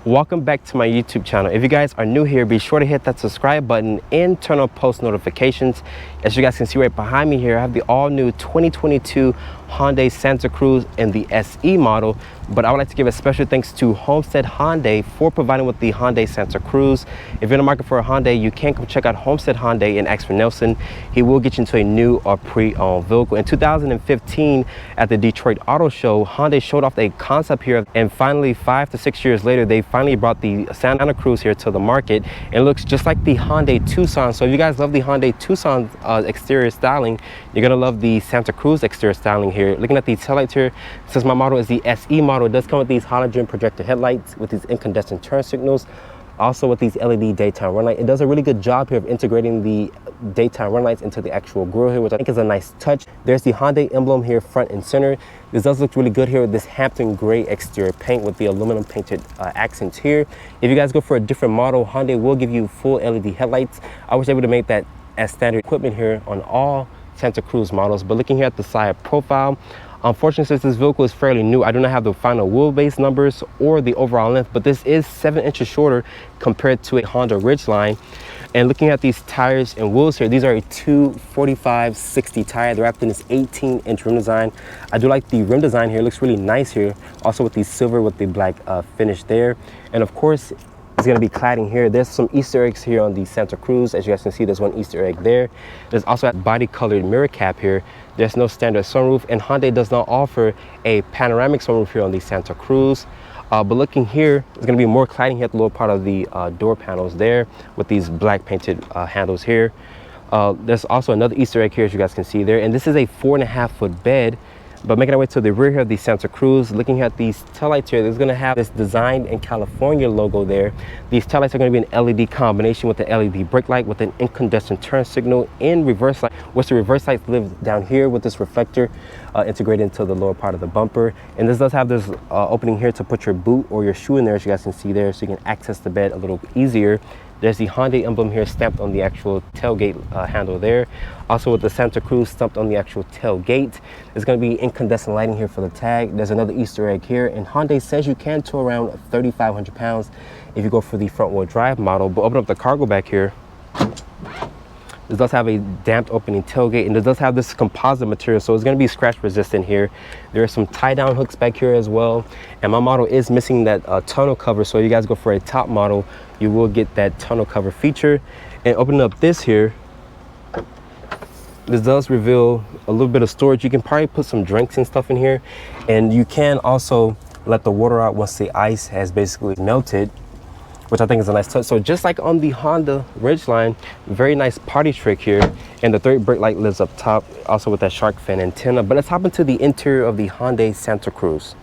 Welcome back to my YouTube channel. If you guys are new here, be sure to hit that subscribe button and turn on post notifications. As you guys can see right behind me here, I have the all new 2022 Hyundai Santa Cruz in the SE model, but I would like to give a special thanks to Homestead Hyundai for providing with the Hyundai Santa Cruz. If you're in the market for a Hyundai, you can come check out Homestead Hyundai and ask for Nelson. He will get you into a new or pre-owned vehicle. In 2015 at the Detroit Auto Show, Hyundai showed off a concept here, and finally 5 to 6 years later, they finally brought the Santa Cruz here to the market. It looks just like the Hyundai Tucson. So if you guys love the Hyundai Tucson exterior styling, you're gonna love the Santa Cruz exterior styling here. Looking at the taillights here, since my model is the SE model, it does come with these halogen projector headlights with these incandescent turn signals, also with these LED daytime run light. It does a really good job here of integrating the daytime run lights into the actual grille here, which I think is a nice touch. There's the Hyundai emblem here front and center. This does look really good here with this Hampton gray exterior paint with the aluminum painted accents here. If you guys go for a different model, Hyundai will give you full LED headlights. I was able to make that as standard equipment here on all Santa Cruz models. But looking here at the side profile, unfortunately, since this vehicle is fairly new, I do not have the final wheelbase numbers or the overall length, but this is 7 inches shorter compared to a Honda Ridgeline. And looking at these tires and wheels here, these are a 245/60 tire. They're wrapped in this 18-inch rim design. I do like the rim design here. It looks really nice here. Also with the silver with the black finish there. And of course, it's going to be cladding here. There's some Easter eggs here on the Santa Cruz. As you guys can see, there's one Easter egg there. There's also a body colored mirror cap here. There's no standard sunroof, and Hyundai does not offer a panoramic sunroof here on the Santa Cruz. But looking here, there's going to be more cladding here at the lower part of the door panels there with these black painted handles here. There's also another Easter egg here, as you guys can see there. And this is a 4.5-foot bed. But making our way to the rear here of the Santa Cruz, looking at these taillights here, there's going to have this designed in California logo there. These taillights are going to be an LED combination with the LED brake light with an incandescent turn signal and reverse light, which the reverse lights live down here with this reflector integrated into the lower part of the bumper. And this does have this opening here to put your boot or your shoe in there, as you guys can see there, so you can access the bed a little easier. There's the Hyundai emblem here stamped on the actual tailgate handle there. Also with the Santa Cruz stamped on the actual tailgate. There's going to be incandescent lighting here for the tag. There's another Easter egg here. And Hyundai says you can tow around 3,500 pounds if you go for the front wheel drive model. But open up the cargo back here. This does have a damped opening tailgate, and it does have this composite material, so it's going to be scratch resistant here. There are some tie down hooks back here as well, and my model is missing that tonneau cover, so if you guys go for a top model, you will get that tonneau cover feature. And opening up this here, this does reveal a little bit of storage. You can probably put some drinks and stuff in here, and you can also let the water out once the ice has basically melted, which I think is a nice touch. So just like on the Honda Ridgeline, very nice party trick here. And the third brake light lives up top, also with that shark fin antenna. But let's hop into the interior of the Hyundai Santa Cruz.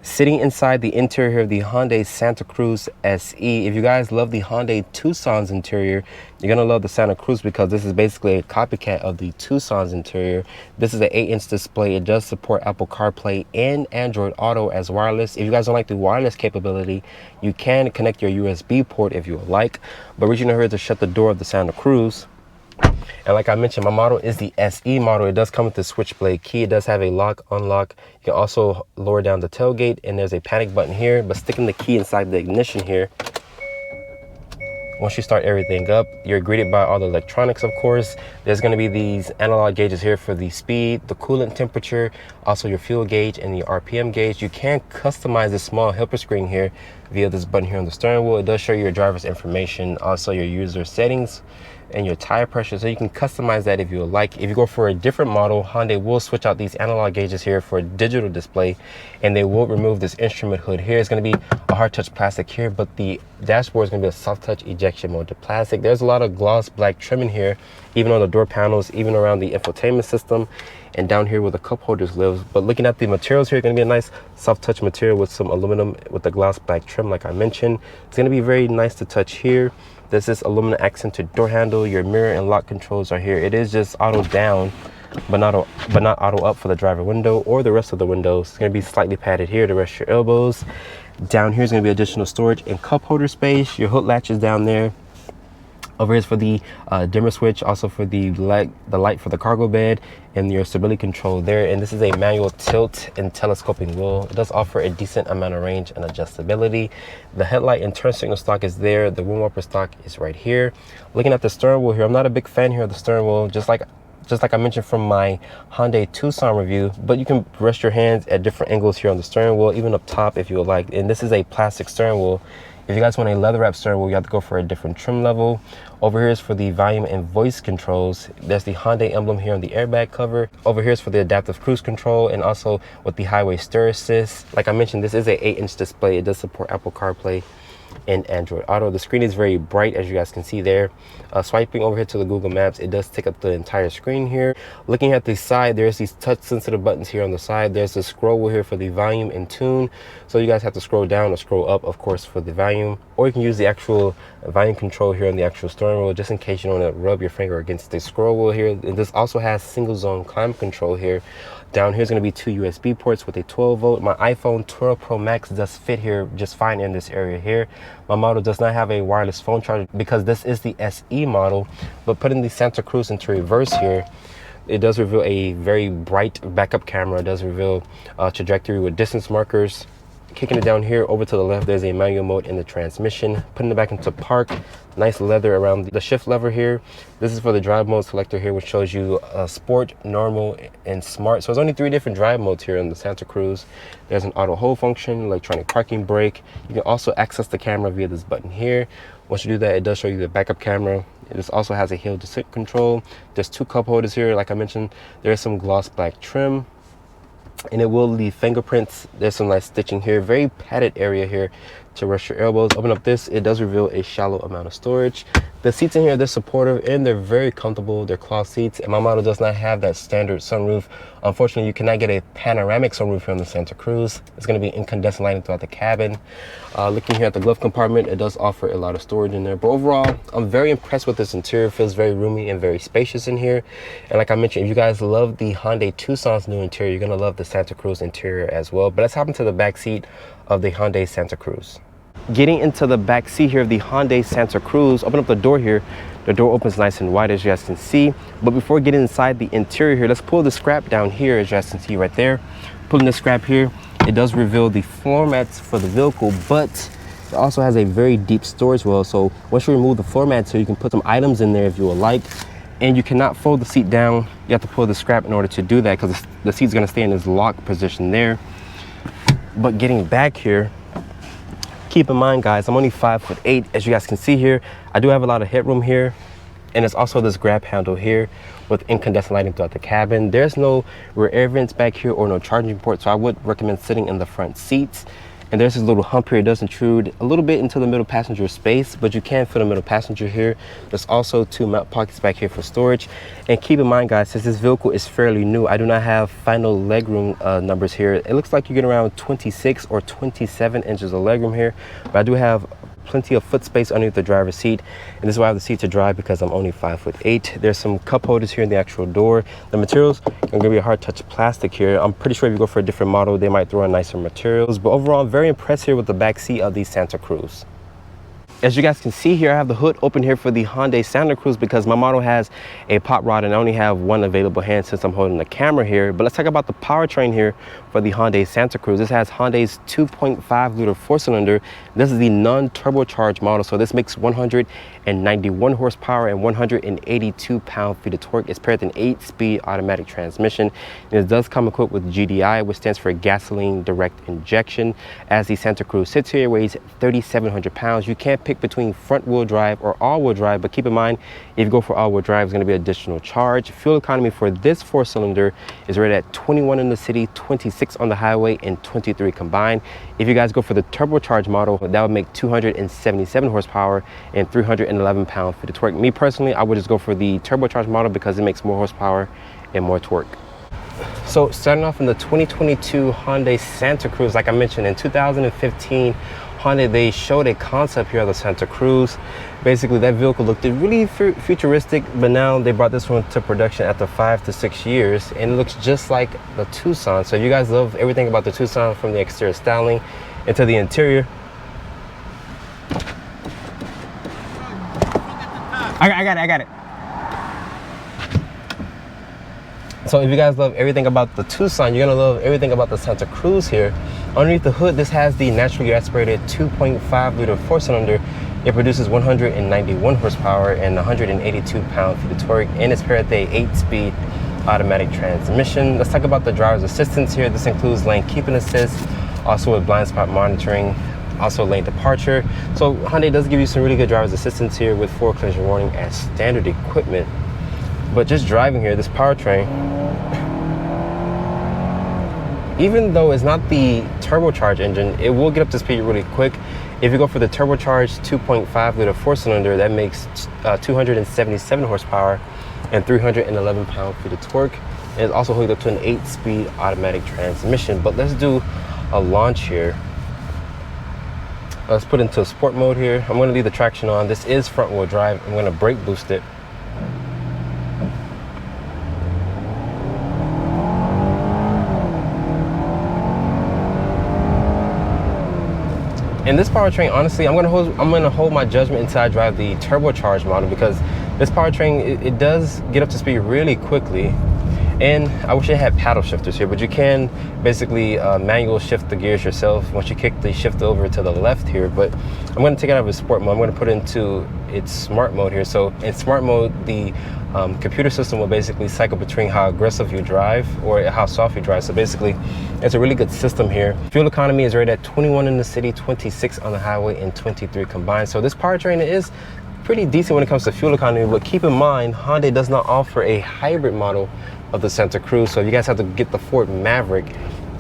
Sitting inside the interior of the Hyundai Santa Cruz SE, if you guys love the Hyundai Tucson's interior, you're gonna love the Santa Cruz, because this is basically a copycat of the Tucson's interior. This is an 8-inch display. It does support Apple CarPlay and Android Auto as wireless. If you guys don't like the wireless capability, you can connect your USB port if you would like. But reaching over here to shut the door of the Santa Cruz. And like I mentioned, my model is the SE model. It does come with the switchblade key. It does have a lock, unlock. You can also lower down the tailgate, and there's a panic button here. But sticking the key inside the ignition here, once you start everything up, you're greeted by all the electronics, of course. There's going to be these analog gauges here for the speed, the coolant temperature, also your fuel gauge and the RPM gauge. You can customize this small helper screen here via this button here on the steering wheel. It does show you your driver's information, also your user settings and your tire pressure, so you can customize that if you would like. If you go for a different model, Hyundai will switch out these analog gauges here for a digital display, and they will remove this instrument hood here. It's going to be a hard touch plastic here, but the dashboard is going to be a soft touch ejection molded plastic. There's a lot of gloss black trimming here, even on the door panels, even around the infotainment system, and down here where the cup holders lives. But looking at the materials here, going to be a nice soft touch material with some aluminum with the gloss black trim like I mentioned. It's going to be very nice to touch here. There's this aluminum accented door handle. Your mirror and lock controls are here. It is just auto down, but not auto up for the driver window or the rest of the windows. It's going to be slightly padded here to rest your elbows. Down here is going to be additional storage and cup holder space. Your hood latch is down there. Over here is for the dimmer switch, also for the light for the cargo bed, and your stability control there. And this is a manual tilt and telescoping wheel. It does offer a decent amount of range and adjustability. The headlight and turn signal stock is there. The wind wiper stock is right here. Looking at the steering wheel here, I'm not a big fan here of the steering wheel, just like I mentioned from my Hyundai Tucson review, but you can rest your hands at different angles here on the steering wheel, even up top if you would like. And this is a plastic steering wheel. If you guys want a leather wrap steering wheel, you have to go for a different trim level. Over here is for the volume and voice controls. There's the Hyundai emblem here on the airbag cover. Over here is for the adaptive cruise control, and also with the highway stereo assist. Like I mentioned, this is a 8-inch display. It does support Apple CarPlay and Android Auto. The screen is very bright, as you guys can see there. Swiping over here to the Google Maps, it does take up the entire screen here. Looking at the side, there's these touch sensitive buttons here on the side. There's the scroll wheel here for the volume and tune, so you guys have to scroll down or scroll up, of course, for the volume, or you can use the actual volume control here on the actual steering wheel, just in case you don't want to rub your finger against the scroll wheel here. And this also has single zone climate control here. Down here is going to be 2 USB ports with a 12 volt. My iPhone 12 Pro Max does fit here just fine in this area here. My model does not have a wireless phone charger because this is the SE model, but putting the Santa Cruz into reverse here, it does reveal a very bright backup camera. It does reveal trajectory with distance markers. Kicking it down here over to the left, there's a manual mode in the transmission. Putting it back into park, nice leather around the shift lever here. This is for the drive mode selector here, which shows you sport, normal, and smart. So there's only 3 different drive modes here in the Santa Cruz. There's an auto hold function, electronic parking brake. You can also access the camera via this button here. Once you do that, it does show you the backup camera. This also has a hill descent control. There's 2 cup holders here. Like I mentioned, there's some gloss black trim, and it will leave fingerprints. There's some nice stitching here, very padded area here to rest your elbows. Open up this, it does reveal a shallow amount of storage. The seats in here, they're supportive and they're very comfortable. They're cloth seats, and my model does not have that standard sunroof. Unfortunately, you cannot get a panoramic sunroof here on the Santa Cruz. It's going to be incandescent lighting throughout the cabin. Looking here at the glove compartment, it does offer a lot of storage in there, but overall, I'm very impressed with this interior. It feels very roomy and very spacious in here. And like I mentioned, if you guys love the Hyundai Tucson's new interior, you're going to love the Santa Cruz interior as well. But let's hop into the back seat of the Hyundai Santa Cruz. Getting into the back seat here of the Hyundai Santa Cruz, open up the door here. The door opens nice and wide, as you guys can see. But before getting inside the interior here, let's pull the scrap down here, as you guys can see right there. Pulling the scrap here, it does reveal the floor mats for the vehicle, but it also has a very deep storage well. So once you remove the floor mats here, you can put some items in there if you would like. And you cannot fold the seat down. You have to pull the scrap in order to do that, because the seat's going to stay in this lock position there. But getting back here, keep in mind, guys, I'm only 5'8". As you guys can see here, I do have a lot of headroom here, and it's also this grab handle here with incandescent lighting throughout the cabin. There's no rear air vents back here or no charging port, so I would recommend sitting in the front seats. And there's this little hump here. It does intrude a little bit into the middle passenger space, but you can fit a middle passenger here. There's also 2 mount pockets back here for storage. And keep in mind, guys, since this vehicle is fairly new, I do not have final legroom numbers here. It looks like you get around 26 or 27 inches of legroom here, but I do have plenty of foot space underneath the driver's seat, and this is why I have the seat to drive, because I'm only 5'8". There's some cup holders here in the actual door. The materials are going to be a hard touch plastic here. I'm pretty sure if you go for a different model, they might throw in nicer materials, but overall, I'm very impressed here with the back seat of the Santa Cruz. As you guys can see here, I have the hood open here for the Hyundai Santa Cruz because my model has a pop rod and I only have one available hand since I'm holding the camera here. But let's talk about the powertrain here for the Hyundai Santa Cruz. This has Hyundai's 2.5 liter 4-cylinder. This is the non-turbocharged model, so this makes 191 horsepower and 182 pound-feet of torque. It's paired with an 8-speed automatic transmission. And it does come equipped with GDI, which stands for gasoline direct injection. As the Santa Cruz sits here, it weighs 3,700 pounds. You can't pick between front-wheel drive or all-wheel drive, but keep in mind, if you go for all-wheel drive, it's going to be additional charge. Fuel economy for this 4-cylinder is rated at 21 in the city, 26 on the highway, and 23 combined. If you guys go for the turbocharged model, that would make 277 horsepower and 311 pound-feet of torque. Me personally, I would just go for the turbocharged model because it makes more horsepower and more torque. So starting off in the 2022 Hyundai Santa Cruz, like I mentioned, in 2015, Hyundai, they showed a concept here of the Santa Cruz. Basically, that vehicle looked really futuristic, but now they brought this one to production after 5 to 6 years, and it looks just like the Tucson. So if you guys love everything about the Tucson, from the exterior styling into the interior, I got it. So if you guys love everything about the Tucson, you're gonna love everything about the Santa Cruz here. Underneath the hood, this has the naturally aspirated 2.5-liter 4-cylinder. It produces 191 horsepower and 182 pound-feet of torque, and it's paired with a 8-speed automatic transmission. Let's talk about the driver's assistance here. This includes lane keeping assist, also with blind spot monitoring, also lane departure. So Hyundai does give you some really good driver's assistance here with forward collision warning as standard equipment. But just driving here, this powertrain, even though it's not the turbocharged engine, it will get up to speed really quick. If you go for the turbocharged 2.5-liter 4-cylinder, that makes 277 horsepower and 311 pound-feet of torque. And it's also hooked up to an 8-speed automatic transmission. But let's do a launch here. Let's put into sport mode here. I'm going to leave the traction on. This is front-wheel drive. I'm going to brake boost it. And this powertrain, honestly, I'm gonna hold my judgment until I drive the turbocharged model, because this powertrain, it does get up to speed really quickly. And I wish it had paddle shifters here, but you can basically manual shift the gears yourself once you kick the shift over to the left here. But I'm going to take it out of its sport mode. I'm going to put it into its smart mode here. So in smart mode, the computer system will basically cycle between how aggressive you drive or how soft you drive. So basically, it's a really good system here. Fuel economy is rated at 21 in the city, 26 on the highway, and 23 combined. So this powertrain is pretty decent when it comes to fuel economy. But keep in mind, Hyundai does not offer a hybrid model of the Santa Cruz, so you guys have to get the Ford Maverick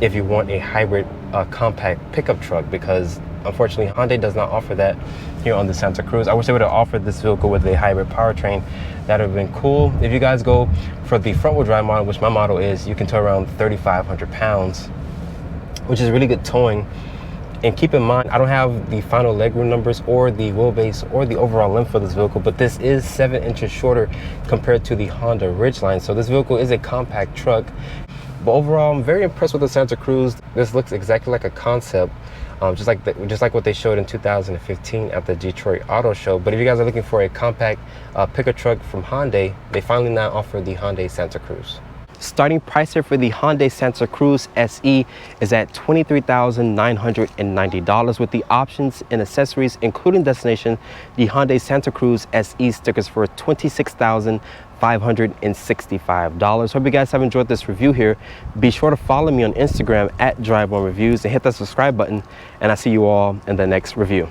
if you want a hybrid compact pickup truck, because unfortunately Hyundai does not offer that here on the Santa Cruz. I wish they would have offered this vehicle with a hybrid powertrain. That would have been cool. If you guys go for the front wheel drive model, which my model is, you can tow around 3,500 pounds, which is really good towing. And keep in mind, I don't have the final legroom numbers or the wheelbase or the overall length for this vehicle, but this is 7 inches shorter compared to the Honda Ridgeline. So this vehicle is a compact truck. But overall, I'm very impressed with the Santa Cruz. This looks exactly like a concept, just like what they showed in 2015 at the Detroit Auto Show. But if you guys are looking for a compact pickup truck from Hyundai, they finally now offer the Hyundai Santa Cruz. Starting price here for the Hyundai Santa Cruz SE is at $23,990 with the options and accessories, including destination. The Hyundai Santa Cruz SE stickers for $26,565. Hope you guys have enjoyed this review here. Be sure to follow me on Instagram at Drive1Reviews and hit that subscribe button. And I'll see you all in the next review.